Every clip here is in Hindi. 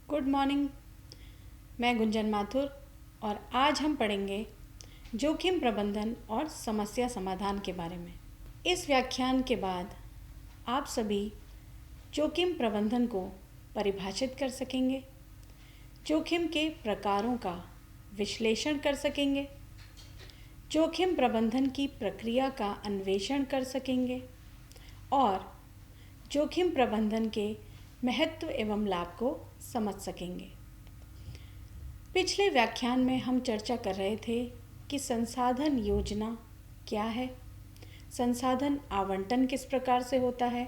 Good morning. मैं गुंजन माथुर और आज हम पढ़ेंगे जोखिम प्रबंधन और समस्या समाधान के बारे में। इस व्याख्यान के बाद आप सभी जोखिम प्रबंधन को परिभाषित कर सकेंगे, जोखिम के प्रकारों का विश्लेषण कर सकेंगे, जोखिम प्रबंधन की प्रक्रिया का अन्वेषण कर सकेंगे और जोखिम प्रबंधन के महत्व एवं लाभ को समझ सकेंगे। पिछले व्याख्यान में हम चर्चा कर रहे थे कि संसाधन योजना क्या है, संसाधन आवंटन किस प्रकार से होता है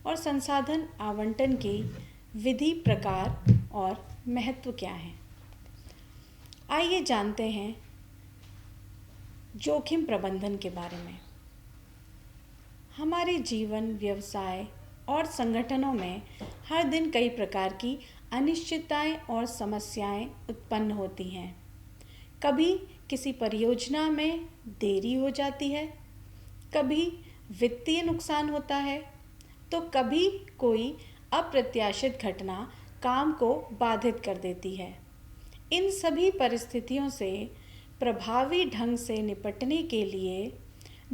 और संसाधन आवंटन की विधि, प्रकार और महत्व क्या है। आइए जानते हैं जोखिम प्रबंधन के बारे में। हमारे जीवन, व्यवसाय और संगठनों में हर दिन कई प्रकार की अनिश्चितताएं और समस्याएं उत्पन्न होती हैं। कभी किसी परियोजना में देरी हो जाती है, कभी वित्तीय नुकसान होता है, तो कभी कोई अप्रत्याशित घटना काम को बाधित कर देती है। इन सभी परिस्थितियों से प्रभावी ढंग से निपटने के लिए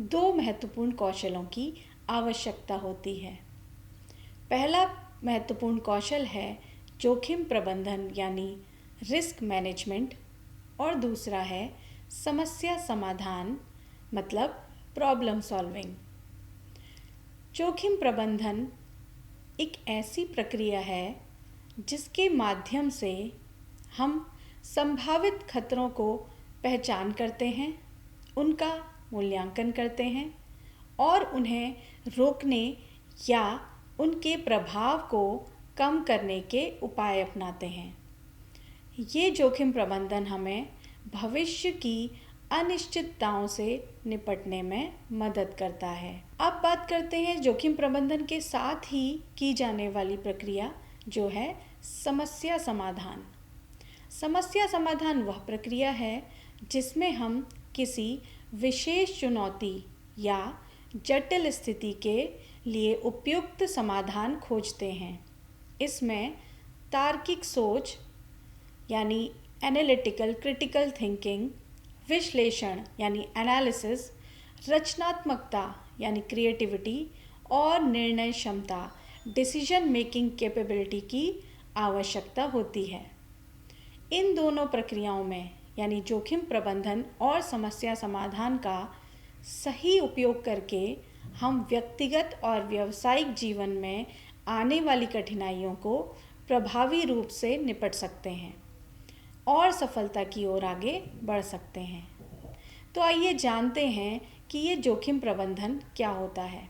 दो महत्वपूर्ण कौशलों की आवश्यकता होती है। पहला महत्वपूर्ण कौशल है जोखिम प्रबंधन यानी रिस्क मैनेजमेंट और दूसरा है समस्या समाधान मतलब प्रॉब्लम सॉल्विंग। जोखिम प्रबंधन एक ऐसी प्रक्रिया है जिसके माध्यम से हम संभावित खतरों को पहचान करते हैं, उनका मूल्यांकन करते हैं और उन्हें रोकने या उनके प्रभाव को कम करने के उपाय अपनाते हैं। ये जोखिम प्रबंधन हमें भविष्य की अनिश्चितताओं से निपटने में मदद करता है। अब बात करते हैं जोखिम प्रबंधन के साथ ही की जाने वाली प्रक्रिया जो है समस्या समाधान। समस्या समाधान वह प्रक्रिया है जिसमें हम किसी विशेष चुनौती या जटिल स्थिति के लिए उपयुक्त समाधान खोजते हैं। इसमें तार्किक सोच यानी एनालिटिकल क्रिटिकल थिंकिंग, विश्लेषण यानी एनालिसिस, रचनात्मकता यानी क्रिएटिविटी और निर्णय क्षमता डिसीजन मेकिंग कैपेबिलिटी की आवश्यकता होती है। इन दोनों प्रक्रियाओं में यानी जोखिम प्रबंधन और समस्या समाधान का सही उपयोग करके हम व्यक्तिगत और व्यावसायिक जीवन में आने वाली कठिनाइयों को प्रभावी रूप से निपट सकते हैं और सफलता की ओर आगे बढ़ सकते हैं। तो आइए जानते हैं कि ये जोखिम प्रबंधन क्या होता है।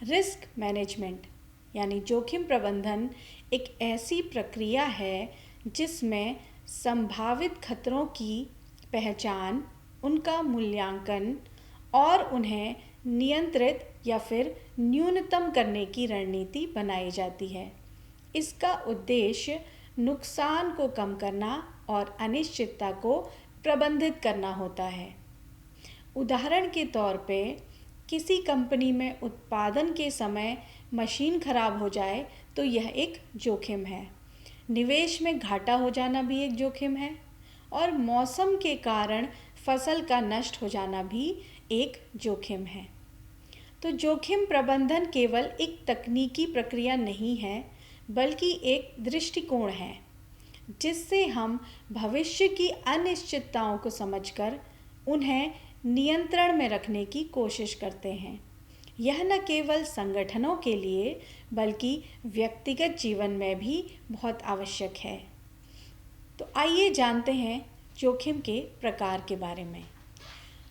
रिस्क मैनेजमेंट यानी जोखिम प्रबंधन एक ऐसी प्रक्रिया है जिसमें संभावित खतरों की पहचान, उनका मूल्यांकन और उन्हें नियंत्रित या फिर न्यूनतम करने की रणनीति बनाई जाती है। इसका उद्देश्य नुकसान को कम करना और अनिश्चितता को प्रबंधित करना होता है। उदाहरण के तौर पे किसी कंपनी में उत्पादन के समय मशीन खराब हो जाए तो यह एक जोखिम है। निवेश में घाटा हो जाना भी एक जोखिम है और मौसम के कारण फसल का नष्ट हो जाना भी एक जोखिम है। तो जोखिम प्रबंधन केवल एक तकनीकी प्रक्रिया नहीं है बल्कि एक दृष्टिकोण है जिससे हम भविष्य की अनिश्चितताओं को समझकर उन्हें नियंत्रण में रखने की कोशिश करते हैं। यह न केवल संगठनों के लिए बल्कि व्यक्तिगत जीवन में भी बहुत आवश्यक है। तो आइए जानते हैं जोखिम के प्रकार के बारे में।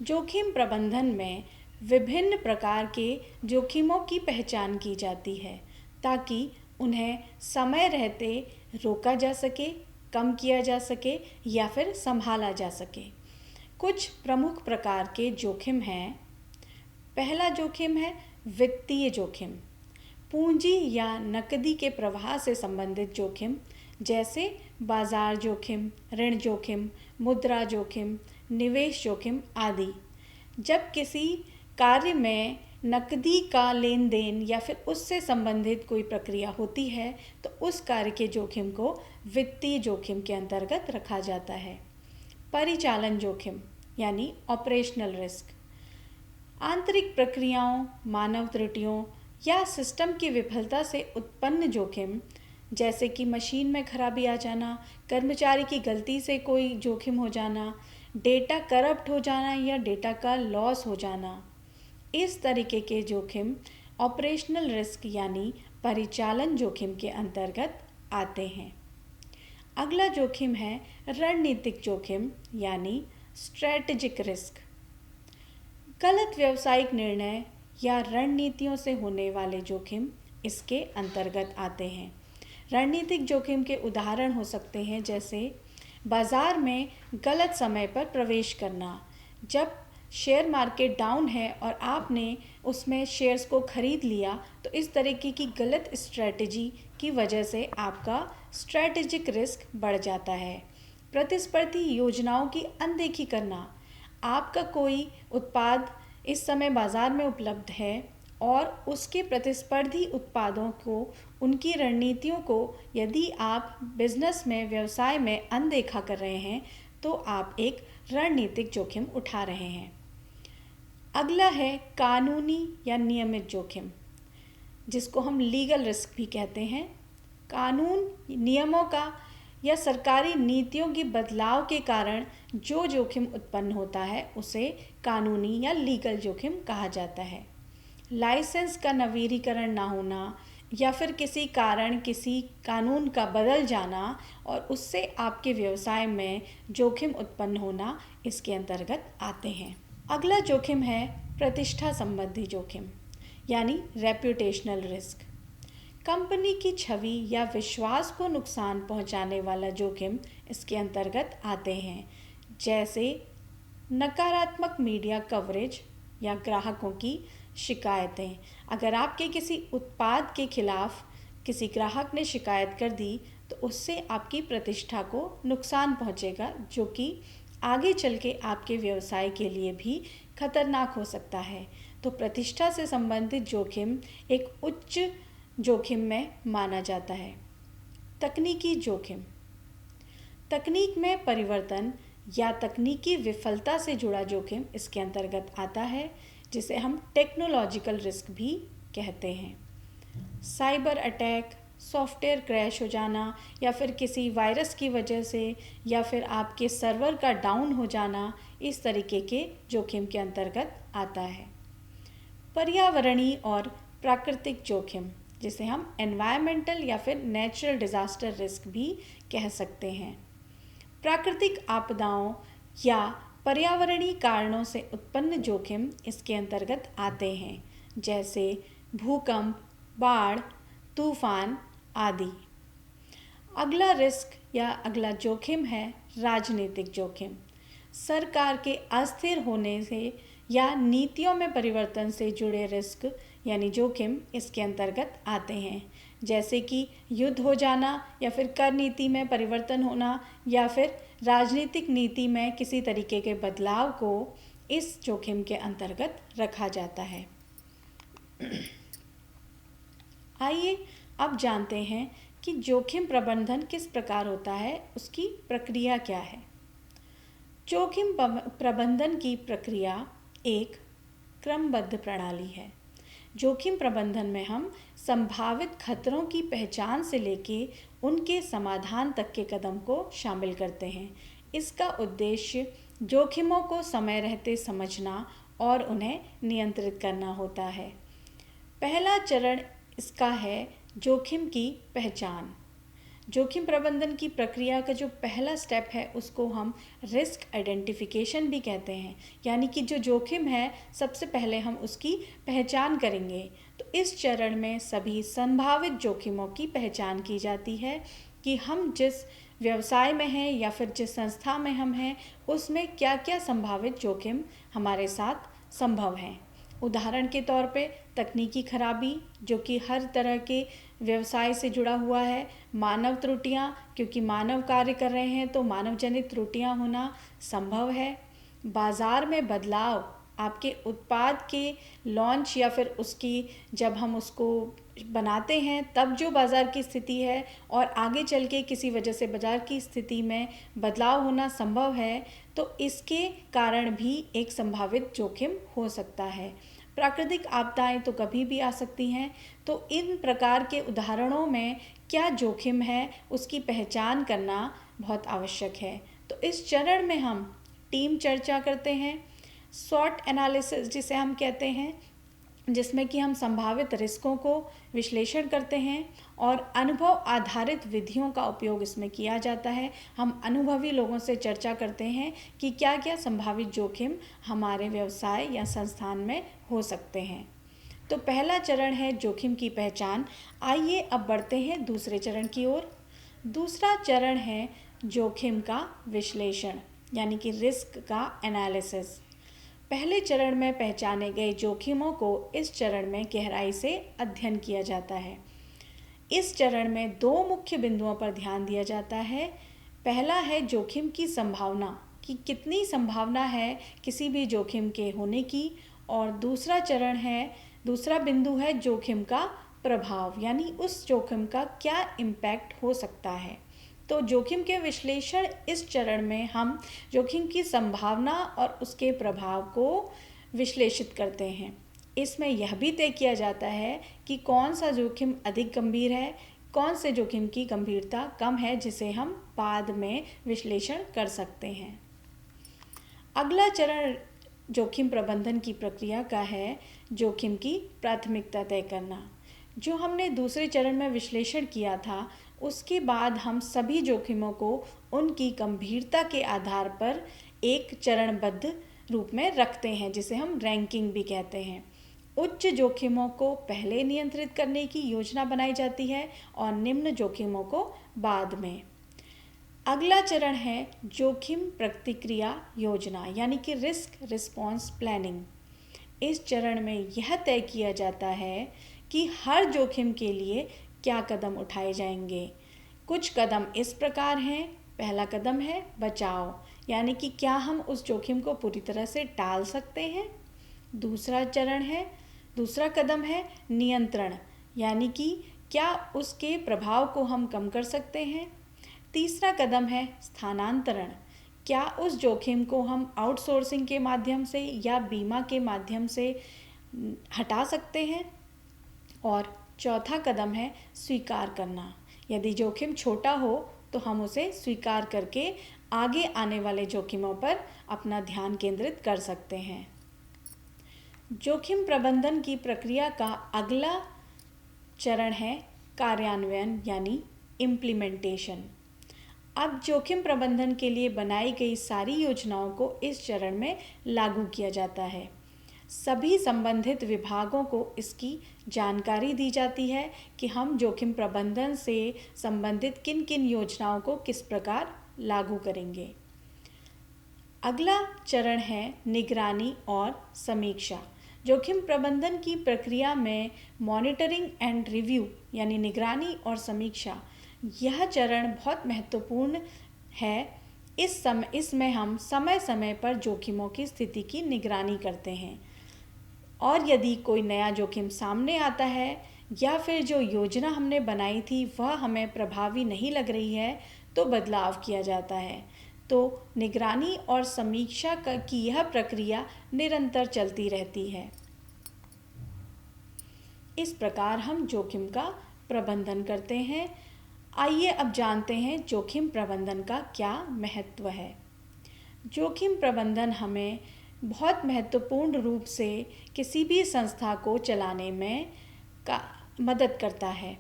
जोखिम प्रबंधन में विभिन्न प्रकार के जोखिमों की पहचान की जाती है ताकि उन्हें समय रहते रोका जा सके, कम किया जा सके या फिर संभाला जा सके। कुछ प्रमुख प्रकार के जोखिम हैं। पहला जोखिम है वित्तीय जोखिम। पूंजी या नकदी के प्रवाह से संबंधित जोखिम जैसे बाजार जोखिम, ऋण जोखिम, मुद्रा जोखिम, निवेश जोखिम आदि। जब किसी कार्य में नकदी का लेन देन या फिर उससे संबंधित कोई प्रक्रिया होती है तो उस कार्य के जोखिम को वित्तीय जोखिम के अंतर्गत रखा जाता है। परिचालन जोखिम यानी ऑपरेशनल रिस्क, आंतरिक प्रक्रियाओं, मानव त्रुटियों या सिस्टम की विफलता से उत्पन्न जोखिम, जैसे कि मशीन में खराबी आ जाना, कर्मचारी की गलती से कोई जोखिम हो जाना, डेटा करप्ट हो जाना या डेटा का लॉस हो जाना, इस तरीके के जोखिम ऑपरेशनल रिस्क यानी परिचालन जोखिम के अंतर्गत आते हैं। अगला जोखिम है रणनीतिक जोखिम यानी स्ट्रेटेजिक रिस्क। गलत व्यावसायिक निर्णय या रणनीतियों से होने वाले जोखिम इसके अंतर्गत आते हैं। रणनीतिक जोखिम के उदाहरण हो सकते हैं जैसे बाज़ार में गलत समय पर प्रवेश करना। जब शेयर मार्केट डाउन है और आपने उसमें शेयर्स को खरीद लिया तो इस तरीके की गलत स्ट्रेटजी की वजह से आपका स्ट्रेटेजिक रिस्क बढ़ जाता है। प्रतिस्पर्धी योजनाओं की अनदेखी करना, आपका कोई उत्पाद इस समय बाज़ार में उपलब्ध है और उसके प्रतिस्पर्धी उत्पादों को, उनकी रणनीतियों को यदि आप बिजनेस में, व्यवसाय में अनदेखा कर रहे हैं तो आप एक रणनीतिक जोखिम उठा रहे हैं। अगला है कानूनी या नियमित जोखिम, जिसको हम लीगल रिस्क भी कहते हैं। कानून, नियमों का या सरकारी नीतियों की बदलाव के कारण जो जोखिम उत्पन्न होता है उसे कानूनी या लीगल जोखिम कहा जाता है। लाइसेंस का नवीनीकरण ना होना या फिर किसी कारण किसी कानून का बदल जाना और उससे आपके व्यवसाय में जोखिम उत्पन्न होना इसके अंतर्गत आते हैं। अगला जोखिम है प्रतिष्ठा संबंधी जोखिम यानी रेप्यूटेशनल रिस्क। कंपनी की छवि या विश्वास को नुकसान पहुंचाने वाला जोखिम इसके अंतर्गत आते हैं, जैसे नकारात्मक मीडिया कवरेज या ग्राहकों की शिकायतें। अगर आपके किसी उत्पाद के खिलाफ किसी ग्राहक ने शिकायत कर दी तो उससे आपकी प्रतिष्ठा को नुकसान पहुंचेगा, जो कि आगे चल के आपके व्यवसाय के लिए भी खतरनाक हो सकता है। तो प्रतिष्ठा से संबंधित जोखिम एक उच्च जोखिम में माना जाता है। तकनीकी जोखिम, तकनीक में परिवर्तन या तकनीकी विफलता से जुड़ा जोखिम इसके अंतर्गत आता है, जिसे हम टेक्नोलॉजिकल रिस्क भी कहते हैं। साइबर अटैक, सॉफ्टवेयर क्रैश हो जाना या फिर किसी वायरस की वजह से या फिर आपके सर्वर का डाउन हो जाना, इस तरीके के जोखिम के अंतर्गत आता है। पर्यावरणीय और प्राकृतिक जोखिम, जिसे हम एनवायरमेंटल या फिर नेचुरल डिज़ास्टर रिस्क भी कह सकते हैं। प्राकृतिक आपदाओं या पर्यावरणीय कारणों से उत्पन्न जोखिम इसके अंतर्गत आते हैं, जैसे भूकंप, बाढ़, तूफान आदि। अगला रिस्क या अगला जोखिम है राजनीतिक जोखिम। सरकार के अस्थिर होने से या नीतियों में परिवर्तन से जुड़े रिस्क यानी जोखिम इसके अंतर्गत आते हैं, जैसे कि युद्ध हो जाना या फिर कर नीति में परिवर्तन होना या फिर राजनीतिक नीति में किसी तरीके के बदलाव को इस जोखिम के अंतर्गत रखा जाता है। आइए अब जानते हैं कि जोखिम प्रबंधन किस प्रकार होता है, उसकी प्रक्रिया क्या है। जोखिम प्रबंधन की प्रक्रिया एक क्रमबद्ध प्रणाली है। जोखिम प्रबंधन में हम संभावित खतरों की पहचान से लेके उनके समाधान तक के कदम को शामिल करते हैं। इसका उद्देश्य जोखिमों को समय रहते समझना और उन्हें नियंत्रित करना होता है। पहला चरण इसका है जोखिम की पहचान। जोखिम प्रबंधन की प्रक्रिया का जो पहला स्टेप है उसको हम रिस्क आइडेंटिफिकेशन भी कहते हैं, यानी कि जो जोखिम है सबसे पहले हम उसकी पहचान करेंगे। तो इस चरण में सभी संभावित जोखिमों की पहचान की जाती है कि हम जिस व्यवसाय में हैं या फिर जिस संस्था में हम हैं उसमें क्या क्या संभावित जोखिम हमारे साथ संभव हैं। उदाहरण के तौर पे तकनीकी खराबी, जो कि हर तरह के व्यवसाय से जुड़ा हुआ है। मानव त्रुटियाँ, क्योंकि मानव कार्य कर रहे हैं तो मानव जनित त्रुटियाँ होना संभव है। बाज़ार में बदलाव, आपके उत्पाद के लॉन्च या फिर उसकी जब हम उसको बनाते हैं तब जो बाज़ार की स्थिति है और आगे चल के किसी वजह से बाज़ार की स्थिति में बदलाव होना संभव है, तो इसके कारण भी एक संभावित जोखिम हो सकता है। प्राकृतिक आपदाएं तो कभी भी आ सकती हैं, तो इन प्रकार के उदाहरणों में क्या जोखिम है उसकी पहचान करना बहुत आवश्यक है। तो इस चरण में हम टीम चर्चा करते हैं, स्वॉट एनालिसिस जिसे हम कहते हैं, जिसमें कि हम संभावित रिस्कों को विश्लेषण करते हैं और अनुभव आधारित विधियों का उपयोग इसमें किया जाता है। हम अनुभवी लोगों से चर्चा करते हैं कि क्या क्या संभावित जोखिम हमारे व्यवसाय या संस्थान में हो सकते हैं। तो पहला चरण है जोखिम की पहचान। आइए अब बढ़ते हैं दूसरे चरण की ओर। दूसरा चरण है जोखिम का विश्लेषण यानी कि रिस्क का एनालिसिस। पहले चरण में पहचाने गए जोखिमों को इस चरण में गहराई से अध्ययन किया जाता है। इस चरण में दो मुख्य बिंदुओं पर ध्यान दिया जाता है। पहला है जोखिम की संभावना, कि कितनी संभावना है किसी भी जोखिम के होने की, और दूसरा बिंदु है जोखिम का प्रभाव, यानी उस जोखिम का क्या इम्पैक्ट हो सकता है। तो जोखिम के विश्लेषण इस चरण में हम जोखिम की संभावना और उसके प्रभाव को विश्लेषित करते हैं। इसमें यह भी तय किया जाता है कि कौन सा जोखिम अधिक गंभीर है, कौन से जोखिम की गंभीरता कम है, जिसे हम बाद में विश्लेषण कर सकते हैं। अगला चरण जोखिम प्रबंधन की प्रक्रिया का है जोखिम की प्राथमिकता तय करना। जो हमने दूसरे चरण में विश्लेषण किया था, उसके बाद हम सभी जोखिमों को उनकी गंभीरता के आधार पर एक चरणबद्ध रूप में रखते हैं, जिसे हम रैंकिंग भी कहते हैं। उच्च जोखिमों को पहले नियंत्रित करने की योजना बनाई जाती है और निम्न जोखिमों को बाद में। अगला चरण है जोखिम प्रतिक्रिया योजना यानी कि रिस्क रिस्पॉन्स प्लानिंग। इस चरण में यह तय किया जाता है कि हर जोखिम के लिए क्या कदम उठाए जाएंगे। कुछ कदम इस प्रकार हैं। पहला कदम है बचाव, यानी कि क्या हम उस जोखिम को पूरी तरह से टाल सकते हैं। दूसरा कदम है नियंत्रण, यानी कि क्या उसके प्रभाव को हम कम कर सकते हैं। तीसरा कदम है स्थानांतरण, क्या उस जोखिम को हम आउटसोर्सिंग के माध्यम से या बीमा के माध्यम से हटा सकते हैं। और चौथा कदम है स्वीकार करना, यदि जोखिम छोटा हो तो हम उसे स्वीकार करके आगे आने वाले जोखिमों पर अपना ध्यान केंद्रित कर सकते हैं। जोखिम प्रबंधन की प्रक्रिया का अगला चरण है कार्यान्वयन यानी इम्प्लीमेंटेशन। अब जोखिम प्रबंधन के लिए बनाई गई सारी योजनाओं को इस चरण में लागू किया जाता है। सभी संबंधित विभागों को इसकी जानकारी दी जाती है कि हम जोखिम प्रबंधन से संबंधित किन किन योजनाओं को किस प्रकार लागू करेंगे। अगला चरण है निगरानी और समीक्षा। जोखिम प्रबंधन की प्रक्रिया में मॉनिटरिंग एंड रिव्यू यानी निगरानी और समीक्षा, यह चरण बहुत महत्वपूर्ण है। इसमें हम समय समय पर जोखिमों की स्थिति की निगरानी करते हैं और यदि कोई नया जोखिम सामने आता है या फिर जो योजना हमने बनाई थी वह हमें प्रभावी नहीं लग रही है तो बदलाव किया जाता है। तो निगरानी और समीक्षा की यह प्रक्रिया निरंतर चलती रहती है। इस प्रकार हम जोखिम का प्रबंधन करते हैं। आइए अब जानते हैं जोखिम प्रबंधन का क्या महत्व है। जोखिम प्रबंधन हमें बहुत महत्वपूर्ण रूप से किसी भी संस्था को चलाने में मदद करता है।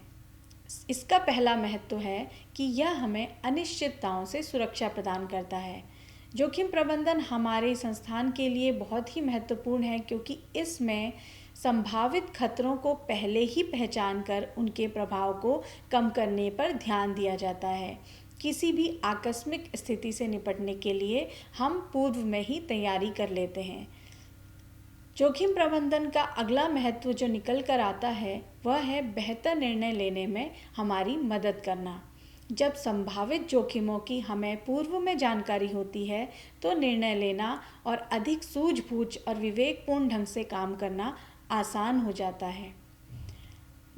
इसका पहला महत्व है कि यह हमें अनिश्चितताओं से सुरक्षा प्रदान करता है। जोखिम प्रबंधन हमारे संस्थान के लिए बहुत ही महत्वपूर्ण है क्योंकि इसमें संभावित खतरों को पहले ही पहचान कर उनके प्रभाव को कम करने पर ध्यान दिया जाता है। किसी भी आकस्मिक स्थिति से निपटने के लिए हम पूर्व में ही तैयारी कर लेते हैं। जोखिम प्रबंधन का अगला महत्व जो निकल कर आता है वह है बेहतर निर्णय लेने में हमारी मदद करना। जब संभावित जोखिमों की हमें पूर्व में जानकारी होती है तो निर्णय लेना और अधिक सूझबूझ और विवेकपूर्ण ढंग से काम करना आसान हो जाता है।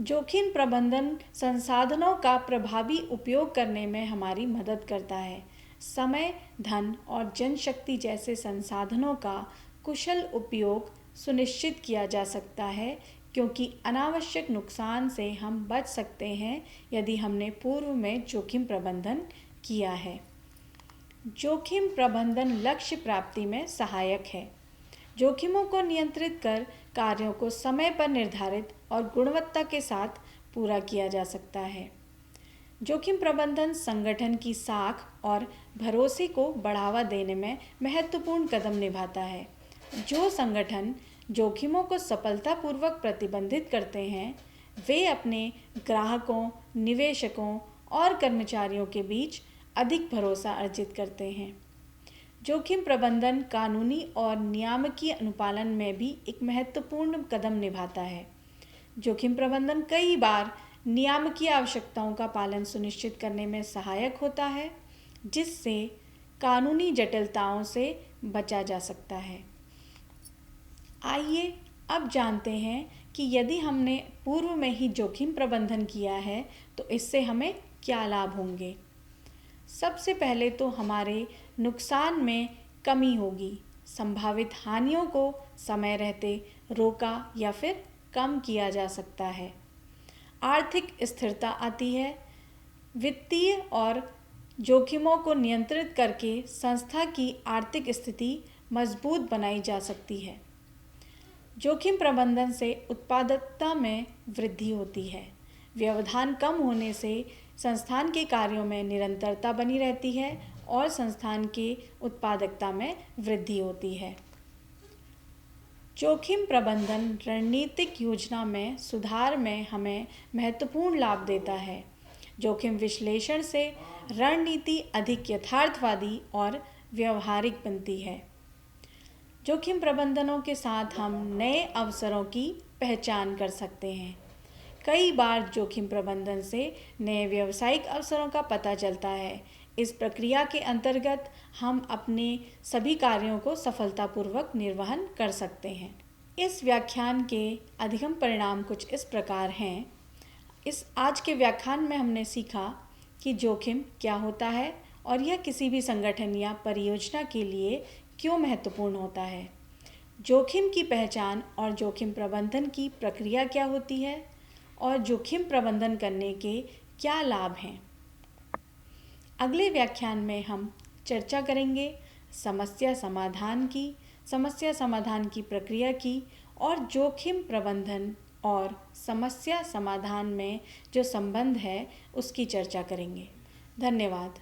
जोखिम प्रबंधन संसाधनों का प्रभावी उपयोग करने में हमारी मदद करता है। समय, धन और जनशक्ति जैसे संसाधनों का कुशल उपयोग सुनिश्चित किया जा सकता है, क्योंकि अनावश्यक नुकसान से हम बच सकते हैं यदि हमने पूर्व में जोखिम प्रबंधन किया है। जोखिम प्रबंधन लक्ष्य प्राप्ति में सहायक है। जोखिमों को नियंत्रित कर कार्यों को समय पर निर्धारित और गुणवत्ता के साथ पूरा किया जा सकता है। जोखिम प्रबंधन संगठन की साख और भरोसे को बढ़ावा देने में महत्वपूर्ण कदम निभाता है। जो संगठन जोखिमों को सफलतापूर्वक प्रतिबंधित करते हैं, वे अपने ग्राहकों, निवेशकों और कर्मचारियों के बीच अधिक भरोसा अर्जित करते हैं। जोखिम प्रबंधन कानूनी और नियामकीय अनुपालन में भी एक महत्वपूर्ण कदम निभाता है। जोखिम प्रबंधन कई बार नियामकीय आवश्यकताओं का पालन सुनिश्चित करने में सहायक होता है, जिससे कानूनी जटिलताओं से बचा जा सकता है। आइए अब जानते हैं कि यदि हमने पूर्व में ही जोखिम प्रबंधन किया है तो इससे हमें क्या लाभ होंगे। सबसे पहले तो हमारे नुकसान में कमी होगी। संभावित हानियों को समय रहते रोका या फिर कम किया जा सकता है। आर्थिक स्थिरता आती है। वित्तीय और जोखिमों को नियंत्रित करके संस्था की आर्थिक स्थिति मजबूत बनाई जा सकती है। जोखिम प्रबंधन से उत्पादकता में वृद्धि होती है। व्यवधान कम होने से संस्थान के कार्यों में निरंतरता बनी रहती है और संस्थान की उत्पादकता में वृद्धि होती है। जोखिम प्रबंधन रणनीतिक योजना में सुधार में हमें महत्वपूर्ण लाभ देता है। जोखिम विश्लेषण से रणनीति अधिक यथार्थवादी और व्यवहारिक बनती है। जोखिम प्रबंधनों के साथ हम नए अवसरों की पहचान कर सकते हैं। कई बार जोखिम प्रबंधन से नए व्यावसायिक अवसरों का पता चलता है। इस प्रक्रिया के अंतर्गत हम अपने सभी कार्यों को सफलतापूर्वक निर्वहन कर सकते हैं। इस व्याख्यान के अधिगम परिणाम कुछ इस प्रकार हैं। इस आज के व्याख्यान में हमने सीखा कि जोखिम क्या होता है और यह किसी भी संगठन या परियोजना के लिए क्यों महत्वपूर्ण होता है। जोखिम की पहचान और जोखिम प्रबंधन की प्रक्रिया क्या होती है और जोखिम प्रबंधन करने के क्या लाभ हैं। अगले व्याख्यान में हम चर्चा करेंगे समस्या समाधान की प्रक्रिया की और जोखिम प्रबंधन और समस्या समाधान में जो संबंध है उसकी चर्चा करेंगे। धन्यवाद।